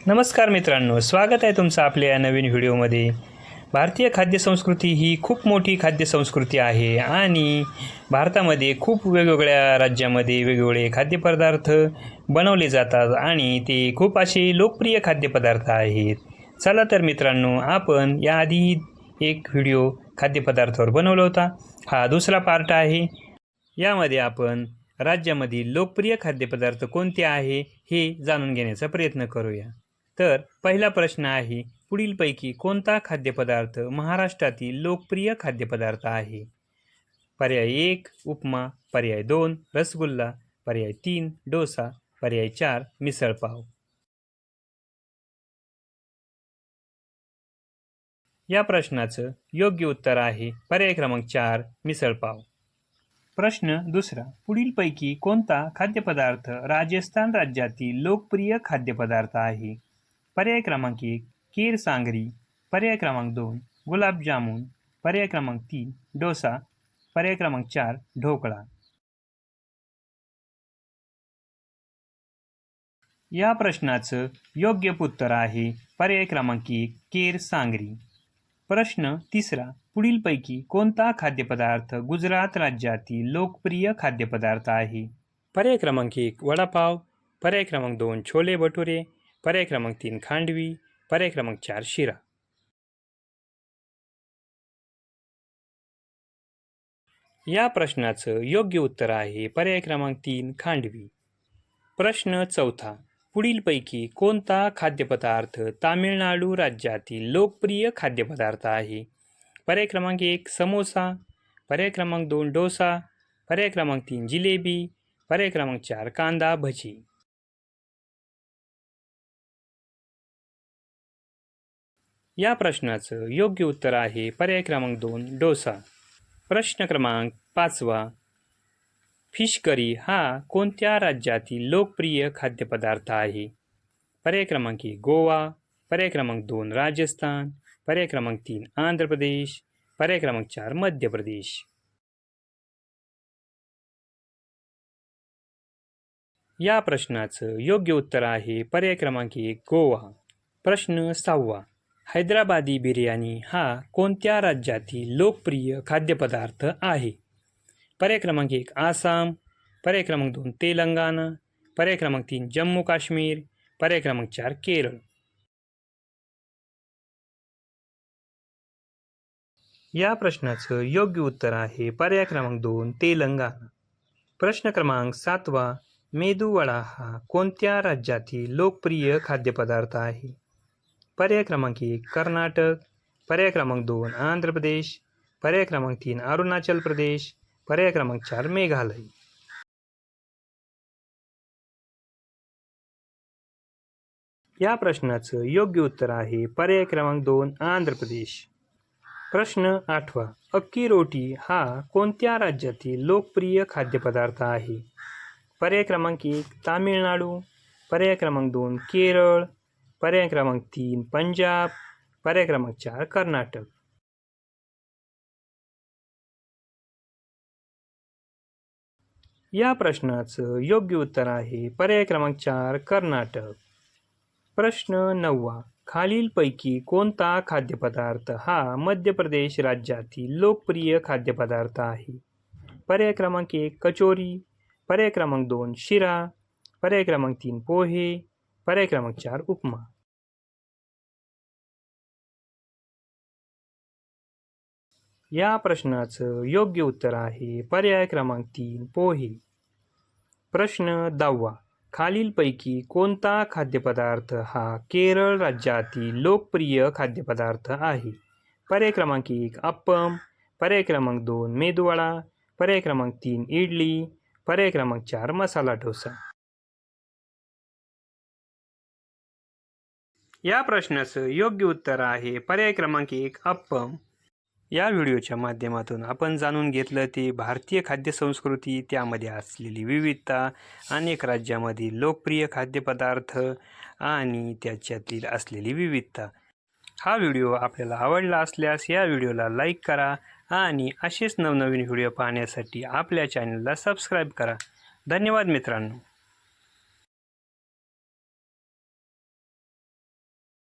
नमस्कार मित्रांनो, स्वागत आहे तुमचं आपल्या या नवीन व्हिडिओमध्ये। भारतीय खाद्य संस्कृती ही खूप मोठी खाद्य संस्कृती आहे आणि भारतामध्ये खूप वेगवेगळ्या राज्यामध्ये वेगवेगळे खाद्यपदार्थ बनवले जातात आणि ते खूप असे लोकप्रिय खाद्यपदार्थ आहेत। चला तर मित्रांनो, आपण याआधी एक व्हिडिओ खाद्यपदार्थावर बनवला होता। हा दुसरा पार्ट आहे। यामध्ये आपण राज्यामधील लोकप्रिय खाद्यपदार्थ कोणते आहे हे जाणून घेण्याचा प्रयत्न करूया। तर पहिला प्रश्न आहे, पुढीलपैकी कोणता खाद्यपदार्थ महाराष्ट्रातील लोकप्रिय खाद्यपदार्थ आहे? पर्याय 1 उपमा, पर्याय 2 रसगुल्ला, पर्याय 3 डोसा, पर्याय 4 मिसळपाव। या प्रश्नाचं योग्य उत्तर आहे पर्याय क्रमांक 4 मिसळपाव। प्रश्न दुसरा, पुढीलपैकी कोणता खाद्यपदार्थ राजस्थान राज्यातील लोकप्रिय खाद्यपदार्थ आहे? पर्याय क्रमांक 1 खीर सांगरी, पर्याय क्रमांक 2 गुलाबजामुन, पर्याय क्रमांक 3 डोसा, पर्याय क्रमांक 4 ढोकळा। या प्रश्नाचं योग्य उत्तर आहे पर्याय क्रमांक 1 खीर सांगरी। प्रश्न तिसरा, पुढीलपैकी कोणता खाद्यपदार्थ गुजरात राज्यातील लोकप्रिय खाद्यपदार्थ आहे? पर्याय क्रमांक 1 वडापाव, पर्याय क्रमांक 2 छोले भटुरे, पर्याय क्रमांक 3 खांडवी, पर्याय क्रमांक 4 शिरा। या प्रश्नाचं योग्य उत्तर आहे पर्याय क्रमांक 3 खांडवी। प्रश्न चौथा, पुढीलपैकी कोणता खाद्यपदार्थ तामिळनाडू राज्यातील लोकप्रिय खाद्यपदार्थ आहे? पर्याय क्रमांक 1 समोसा, पर्याय क्रमांक 2 डोसा, पर्याय क्रमांक 3 जिलेबी, पर्याय क्रमांक 4 कांदा भजी। या प्रश्नाचं योग्य उत्तर आहे पर्याय क्रमांक 2 डोसा। प्रश्न क्रमांक 5, फिश करी हा कोणत्या राज्यातील लोकप्रिय खाद्यपदार्थ आहे? पर्याय क्रमांक 1 गोवा, पर्याय क्रमांक 2 राजस्थान, पर्याय क्रमांक 3 आंध्र प्रदेश, पर्याय क्रमांक 4 मध्य प्रदेश। या प्रश्नाचं योग्य उत्तर आहे पर्याय क्रमांक 1 गोवा। प्रश्न 6, हैदराबादी बिर्याणी हा कोणत्या राज्यातील लोकप्रिय खाद्यपदार्थ आहे? पर्याय क्रमांक 1 आसाम, पर्याय क्रमांक 2 तेलंगणा, पर्याय क्रमांक 3 जम्मू काश्मीर, पर्याय क्रमांक 4 केरळ। या प्रश्नाचं योग्य उत्तर आहे पर्याय क्रमांक 2 तेलंगणा। प्रश्न क्रमांक 7, मेदू वडा हा कोणत्या राज्यातील लोकप्रिय खाद्यपदार्थ आहे? पर्याय क्रमांक 1 कर्नाटक, पर्याय क्रमांक 2 आंध्र प्रदेश, पर्याय क्रमांक 3 अरुणाचल प्रदेश, पर्याय क्रमांक 4 मेघालय। या प्रश्नाचं योग्य उत्तर आहे पर्याय क्रमांक 2 आंध्र प्रदेश। प्रश्न 8, अक्की रोटी हा कोणत्या राज्यातील लोकप्रिय खाद्यपदार्थ आहे? पर्याय क्रमांक 1 तामिळनाडू, पर्याय क्रमांक 2 केरळ, पर्याय क्रमांक 3 पंजाब, पर्याय क्रमांक 4 कर्नाटक। या प्रश्नाचं योग्य उत्तर आहे पर्याय क्रमांक 4 कर्नाटक। प्रश्न 9, खालीलपैकी कोणता खाद्यपदार्थ हा मध्य प्रदेश राज्यातील लोकप्रिय खाद्यपदार्थ आहे? पर्याय क्रमांक 1 कचोरी, पर्याय क्रमांक 2 शिरा, पर्याय क्रमांक 3 पोहे, पर्याय क्रमांक 4 उपमा। या प्रश्नाचं योग्य उत्तर आहे पर्याय क्रमांक 3 पोहे। प्रश्न 10, खालीलपैकी कोणता खाद्यपदार्थ हा केरळ राज्यातील लोकप्रिय खाद्यपदार्थ आहे? पर्याय क्रमांक 1 अप्पम, पर्याय क्रमांक 2 मेदूवडा, पर्याय क्रमांक 3 इडली, पर्याय क्रमांक 4 मसाला डोसा। या प्रश्नाचं योग्य उत्तर आहे पर्याय क्रमांक 1 अप्पम। या व्हिडिओच्या माध्यमातून आपण जाणून घेतलं ते भारतीय खाद्य संस्कृती, त्यामध्ये असलेली विविधता, अनेक राज्यामधील लोकप्रिय खाद्यपदार्थ आणि त्याच्यातील असलेली विविधता। हा व्हिडिओ आपल्याला आवडला असल्यास या व्हिडिओला लाईक करा आणि असेच नवनवीन व्हिडिओ पाहण्यासाठी आपल्या चॅनलला सबस्क्राईब करा। धन्यवाद मित्रांनो।